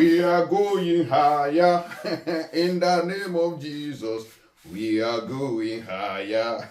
We are going higher in the name of Jesus. We are going higher.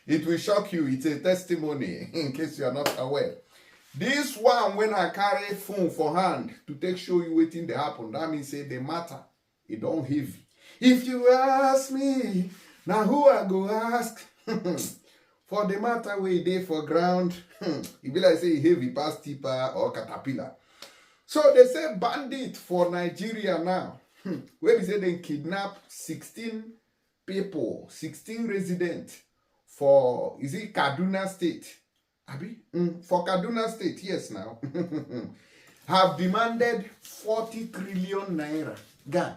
It will shock you. It's a testimony in case you are not aware. This one, when I carry phone for hand to take show you waiting to happen, that means say the matter, it don't heavy. If you ask me, now who I go ask? For the matter we dey for ground, it be like say heavy pass tipper or caterpillar. So they say bandit for Nigeria now. Where we say they kidnap 16 people, 16 residents for, is it Kaduna State? Abi? For Kaduna State, yes now. Have demanded 40 trillion naira. Gan.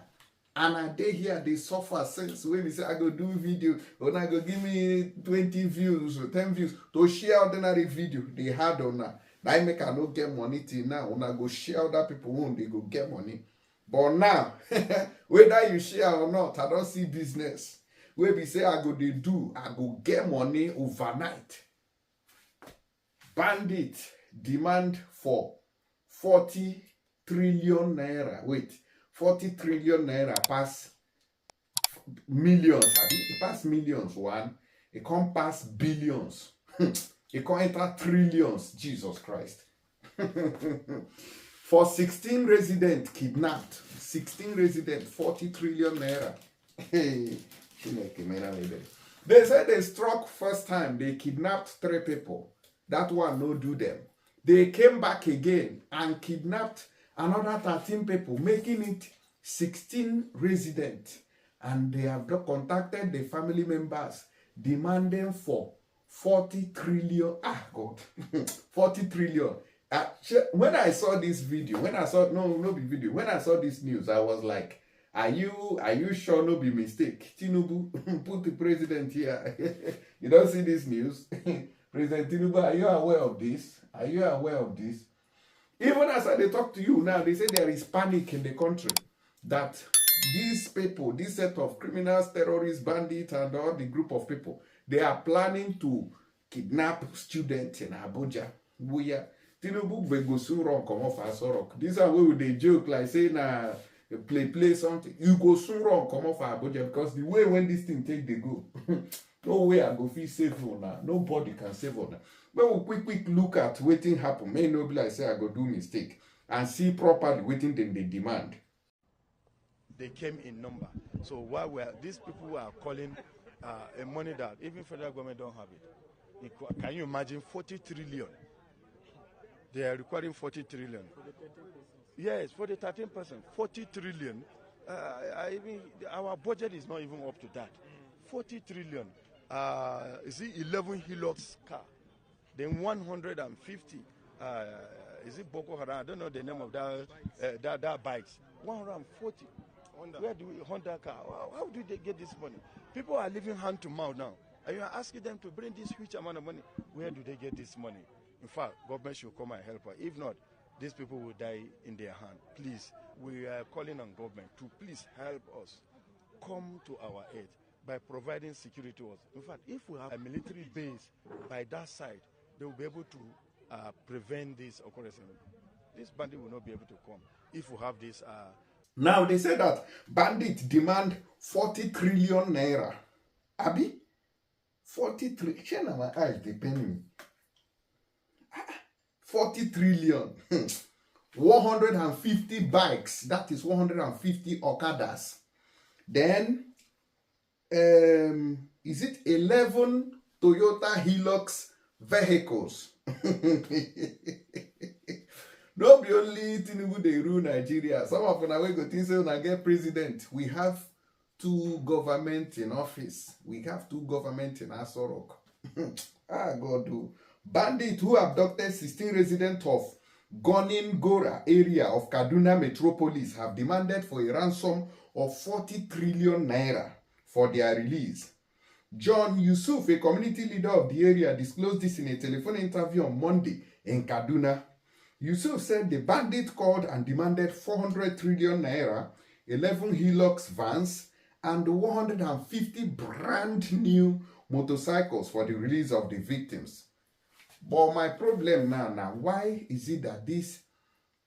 And a day here, they suffer since when we say, I go do video, or I go give me 20 views or 10 views to share ordinary video. They had on that. That make I not get money till now. When I go share other people who they go get money. But now, whether you share or not, I don't see business. Where we say I go they do, I go get money overnight. Bandit demand for 40 trillion naira. Wait, 40 trillion naira pass millions. It pass millions one. It can't pass billions. It can't enter trillions. Jesus Christ. For 16 residents kidnapped. 16 residents, 40 trillion naira. They said they struck first time. They kidnapped 3 people. That one no do them. They came back again and kidnapped another 13 people, making it 16 residents. And they have contacted the family members, demanding for 40 trillion. Ah, God. 40 trillion. When I saw this video, when I saw when I saw this news, I was like, are you sure no be mistake? Tinubu, put the president here. You don't see this news? President Tinubu, are you aware of this? Are you aware of this? Even as they talk to you now, they say there is panic in the country that these people, this set of criminals, terrorists, bandits, and all the group of people, they are planning to kidnap students in Abuja. Tinubu will go soon wrong, come off as rock. This is where they joke like saying play something. You go soon wrong, come off Abuja, because the way when this thing take they go. No way I go feel safe now. Nobody can save on that. But we quick look at waiting happen. May no be like say I go do mistake and see properly waiting then they demand. They came in number. So while these people are calling a money that even federal government don't have it. Can you imagine 40 trillion? They are requiring 40 trillion. Yes, for the 13%, 40 trillion. Our budget is not even up to that. 40 trillion. Is it 11 Hilux car? Then 150. Is it Boko Haram? I don't know the name of that bikes. 140. Where do we Honda car? How do they get this money? People are living hand to mouth now. And you are asking them to bring this huge amount of money. Where do they get this money? In fact, government should come and help us. If not, these people will die in their hand. Please, we are calling on government to please help us. Come to our aid by providing security to us. In fact, if we have a military base by that side, they will be able to prevent this occurrence. This bandit will not be able to come if we have this. Now they say that bandits demand 40 trillion naira. Abi? 40 trillion. Share my eyes, they pain me. 40 trillion. 150 bikes. That is 150 Okadas. Then, is it 11 Toyota Hilux vehicles? No be only Tinubu they rule Nigeria. Some of them we go think say when I get president, we have 2 government in office. We have 2 government in Asorok. God do. Bandits who abducted 16 residents of Gonin Gora area of Kaduna Metropolis have demanded for a ransom of 40 trillion naira for their release. John Yusuf, a community leader of the area, disclosed this in a telephone interview on Monday in Kaduna. Yusuf said the bandit called and demanded 400 trillion naira, 11 Hilux vans, and 150 brand new motorcycles for the release of the victims. But my problem now, why is it that this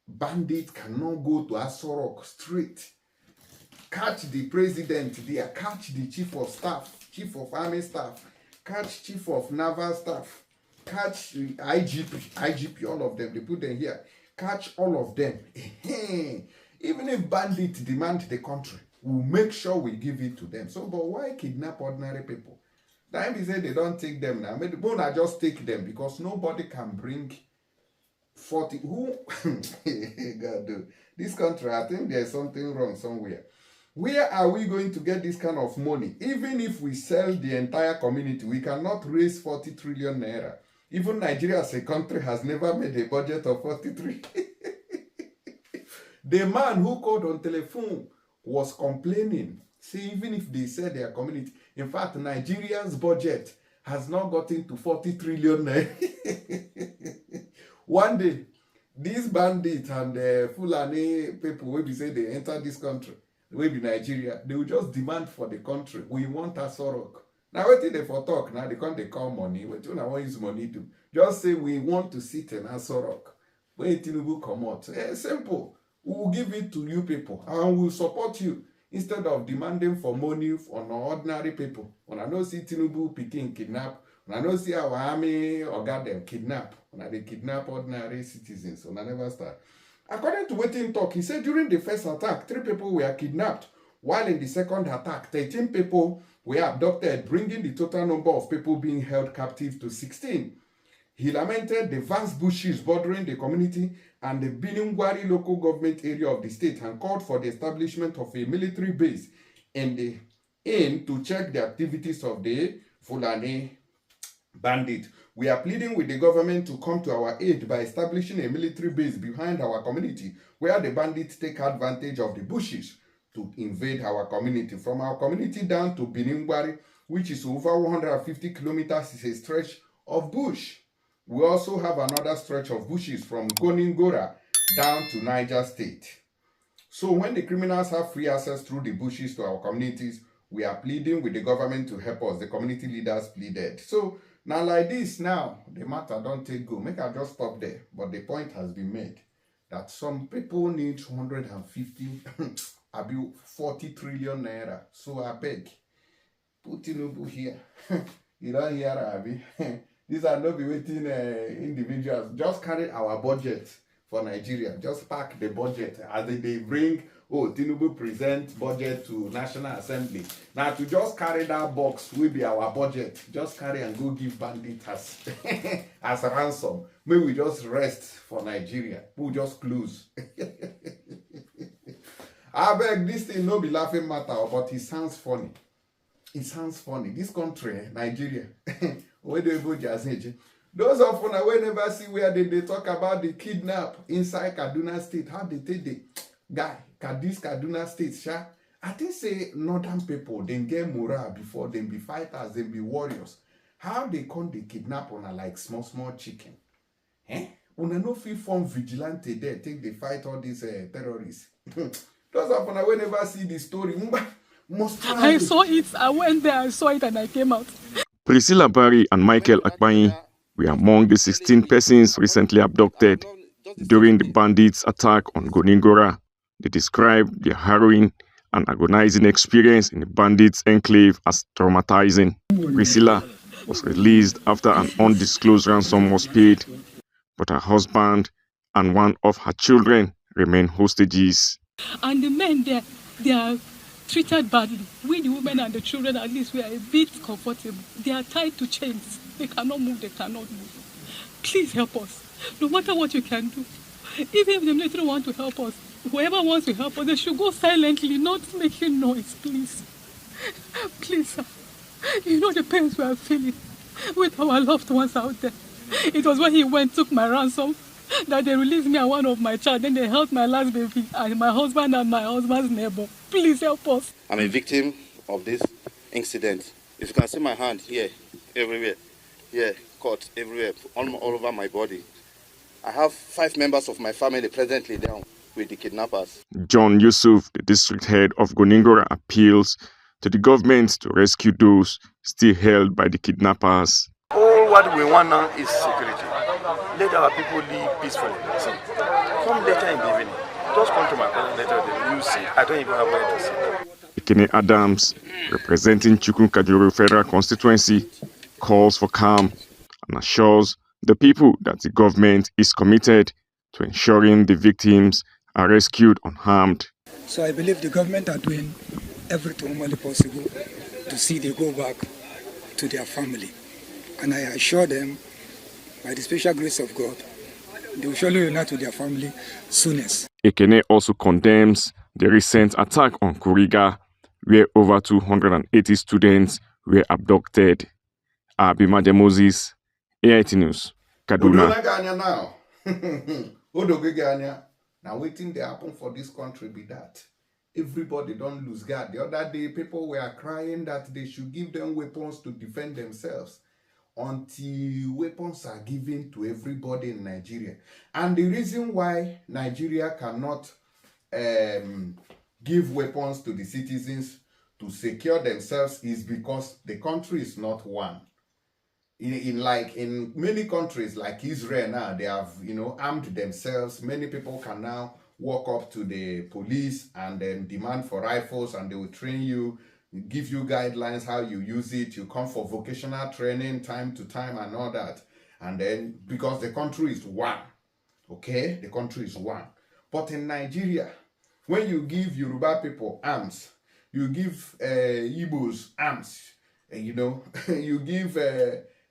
Bandits cannot go to Aso Rock straight. Catch the president there, catch the chief of staff, chief of army staff, catch chief of naval staff, catch the IGP, all of them, they put them here. Catch all of them. Even if bandits demand the country, we'll make sure we give it to them. So, but why kidnap ordinary people? Time we say they don't take them now. Maybe I just take them because nobody can bring 40. Who? God, dude. This country, I think there's something wrong somewhere. Where are we going to get this kind of money? Even if we sell the entire community, we cannot raise 40 trillion naira. Even Nigeria as a country has never made a budget of 43. The man who called on telephone was complaining. See, even if they said their community, in fact, Nigeria's budget has not gotten to 40 trillion naira. One day, these bandits and Fulani people will be say they enter this country, will be Nigeria, they will just demand for the country. We want Aso Rock. Now, what did they for talk? Now, they can't call money. What do I want use money to? Just say we want to sit in Aso Rock. When Tinubu come out, simple. We will give it to you people and we will support you instead of demanding for money on ordinary people. When I don't see Tinubu picking kidnap, when I don't see our army or got them kidnap, when they kidnap ordinary citizens, when I never start. According to Waiting Talk, he said during the first attack, 3 people were kidnapped, while in the second attack, 13 people were abducted, bringing the total number of people being held captive to 16. He lamented the vast bushes bordering the community and the Biningwari local government area of the state and called for the establishment of a military base in the aim to check the activities of the Fulani bandit. We are pleading with the government to come to our aid by establishing a military base behind our community where the bandits take advantage of the bushes to invade our community. From our community down to Biningwari, which is over 150 kilometers, is a stretch of bush. We also have another stretch of bushes from Goningora down to Niger State. So when the criminals have free access through the bushes to our communities, we are pleading with the government to help us. The community leaders pleaded. So now like this now, the matter don't take go. Make I just stop there. But the point has been made that some people need 150, 40 trillion naira. So I beg, put Tinubu here. You don't hear Abi. These are not be waiting individuals. Just carry our budget for Nigeria. Just pack the budget as they bring, Tinubu present budget to National Assembly. Now to just carry that box will be our budget. Just carry and go give bandits as a ransom. May we just rest for Nigeria. We'll just close. I beg, this thing no be laughing matter, but it sounds funny. It sounds funny. This country, Nigeria, where they go just those of us will never see where they talk about the kidnap inside Kaduna State. How they take the guy, this Kaduna State, sha. I think say northern people, they get morale before them be fighters, they be warriors. How they come they kidnap on like small chicken? Una no feel form vigilante there, take they fight all these terrorists. Those of us will never see the story. I saw it, I went there, I saw it and I came out. Priscilla Barry and Michael Akpanyi were among the 16 persons recently abducted during the bandits' attack on Goningora. They described their harrowing and agonizing experience in the bandits' enclave as traumatizing. Priscilla was released after an undisclosed ransom was paid, but her husband and one of her children remain hostages. And the men there, they are treated badly. We, the women and the children, at least, we are a bit comfortable. They are tied to chains. They cannot move, they cannot move. Please help us. No matter what you can do. Even if the military want to help us, whoever wants to help us, they should go silently, not making noise, please. Please, sir. You know the pains we are feeling with our loved ones out there. It was when he went, took my ransom, that they released me and one of my child. Then they held my last baby and my husband and my husband's neighbor. Please help us. I'm a victim of this incident. If you can see my hand here, everywhere, here, cut everywhere, all over my body. I have 5 members of my family presently down with the kidnappers. John Yusuf, the district head of Goningora, appeals to the government to rescue those still held by the kidnappers. All what we want now is security. let our people live peacefully. See, come later in the evening. Just come to my place later in the evening. You see, I don't even have where to sit. Kìdn Adams, representing Chukwukajuru Federal Constituency, calls for calm and assures the people that the government is committed to ensuring the victims are rescued unharmed. So I believe the government are doing everything humanly possible to see they go back to their family. And I assure them, by the special grace of God, they will surely reunite with their family soonest. Kìdn also condemns the recent attack on Kuriga, where over 280 students were abducted. Abimade Moses, AIT News, Kaduna. Now waiting they happen for this country be that. Everybody don't lose guard. The other day, people were crying that they should give them weapons to defend themselves until weapons are given to everybody in Nigeria. And the reason why Nigeria cannot give weapons to the citizens to secure themselves is because the country is not one. In many countries like Israel now, they have armed themselves. Many people can now walk up to the police and then demand for rifles, and they will train you, give you guidelines how you use it. You come for vocational training time to time and all that. And then because the country is one, okay, the country is one. But in Nigeria, when you give Yoruba people arms, you give Igbos arms, you give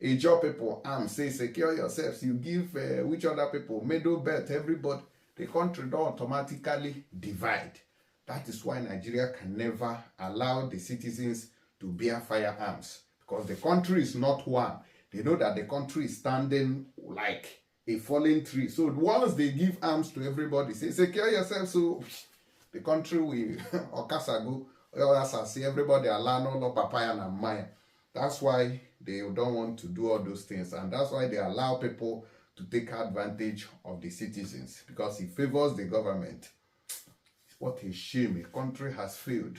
Ijaw people arms, say secure yourselves. You give which other people, Middle Belt, everybody. The country don't automatically divide. That is why Nigeria can never allow the citizens to bear firearms, because the country is not one. They know that the country is standing like a fallen tree. So once they give arms to everybody, say secure yourself, so the country will okasago, see everybody allow no papaya and maya. That's why they don't want to do all those things, and that's why they allow people to take advantage of the citizens, because it favors the government. What a shame, a country has failed.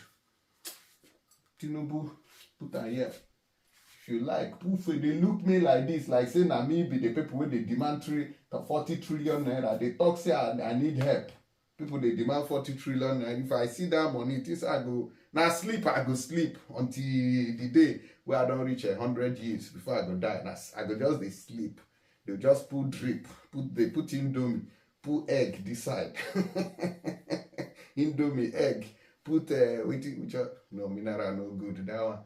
Tinubu, put on here. If you like, poof, they look me like this, like saying na me be the people where they demand 40 trillion naira. They talk say I need help. People they demand 40 trillion naira. If I see that money, this I go now sleep. I go sleep until the day where I don't reach 100 years before I go die. I go just they sleep. They just put drip, they put Indomie, put egg this side. Indomie, egg, put no mineral no good. That one.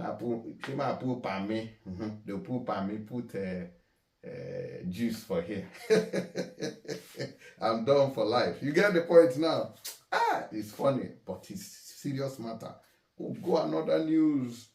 I put palmy. They put palmy, put juice for here. I'm done for life. You get the point now? It's funny, but it's serious matter. Go another news.